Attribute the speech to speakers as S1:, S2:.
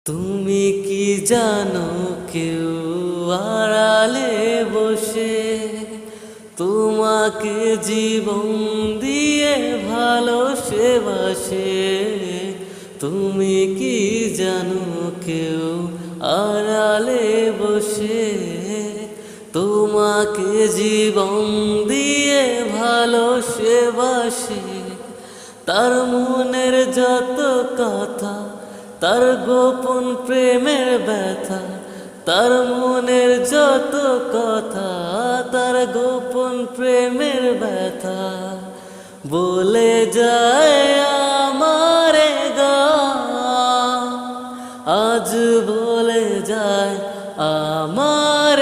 S1: তুমি কি জানো কেউ আড়ালে বসে তোমাকে জীবন দিয়ে ভালোবাসে? তুমি কি জানো কেউ আড়ালে বসে তোমাকে জীবন দিয়ে ভালোবাসে? তার মনের যত কথা, তার গোপন প্রেমের ব্যথা, তার মনের যত কথা, তার গোপন প্রেমের ব্যথা বলে যায় আমারে গা, আজ বলে যায় আমার